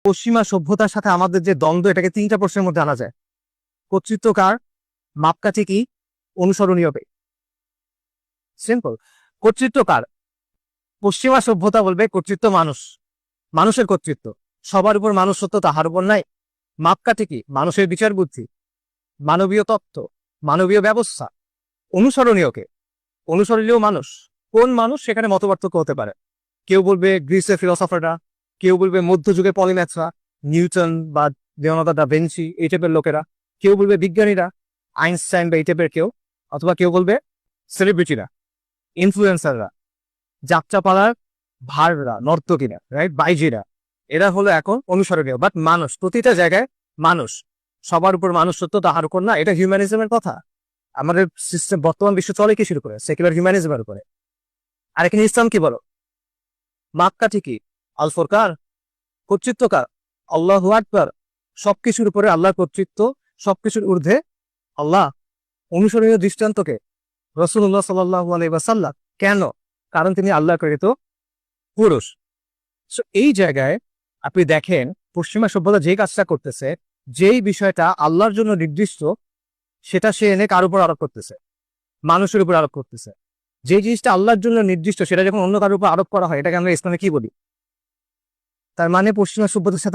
পশ্চিমা সভ্যতার সাথে আমাদের যে দ্বন্দ্ব, এটাকে তিনটা প্রশ্নের মধ্যে আনা যায়। কর্তৃত্ব কার, মাপকাঠি কি, অনুসরণীয় কে? সিম্পল। কর্তৃত্ব কার? পশ্চিমা সভ্যতা বলবে কর্তৃত্ব মানুষ, মানুষের কর্তৃত্ব, সবার উপর মানুষত্ব, তাহার উপর নাই। মাপকাঠি কি? মানুষের বিচার বুদ্ধি, মানবীয় তত্ত্ব, মানবীয় ব্যবস্থা। অনুসরণীয় কে? অনুসরণীয় মানুষ। কোন মানুষ? সেখানে মতপার্থক্য হতে পারে। কেউ বলবে গ্রিসের ফিলোসফাররা, কেউ বলবে মধ্যযুগের পলিম্যাথরা, নিউটন বা লিওনার্দো দা ভিঞ্চি, এই টাইপের লোকেরা। কেউ বলবে বিজ্ঞানীরা, আইনস্টাইন বা এই টাইপের কেউ। অথবা কেউ বলবে সেলিব্রিটিরা, ইনফ্লুয়েন্সাররা, যাত্রাপালার ভাররা, নর্তকীরা, রাইট, বাইজিরা। এরা হলো এখন অনুসরণীয়। বাট মানুষ, প্রতিটা জায়গায় মানুষ, সবার উপর মানুষত্ব, তাহার উপর না। এটা হিউম্যানিজমের কথা। আমাদের সিস্টেম, বর্তমান বিশ্ব চলে কি শুরু করে? সেকুলার হিউম্যানিজমের উপরে। আর এখানে ইসলাম কি বলো? মাপকাঠি কি? আল ফুরকান। কর্তৃত্ব কার? আল্লাহু আকবার। সবকিছুর উপরে আল্লাহর কর্তৃত্ব, সবকিছুর ঊর্ধ্বে আল্লাহ। অনুসরণীয় দৃষ্টান্তকে রাসূলুল্লাহ সাল্লাল্লাহু আলাইহি ওয়াসাল্লাম। কেন? কারণ তিনি আল্লাহ প্রেরিত পুরুষ। সো এই জায়গায় আপনি দেখেন পশ্চিমা সভ্যতা যে কাজটা করতেছে, যেই বিষয়টা আল্লাহর জন্য নির্দিষ্ট, সেটা সে এনে কার উপর আরোপ করতেছে? মানুষের উপর আরোপ করতেছে। যে জিনিসটা আল্লাহর জন্য নির্দিষ্ট, সেটা যখন অন্য কারোর উপর আরোপ করা হয়, এটাকে আমরা ইসলামে কি বলি? তার মানে পশ্চিমা সভ্যতার সাথে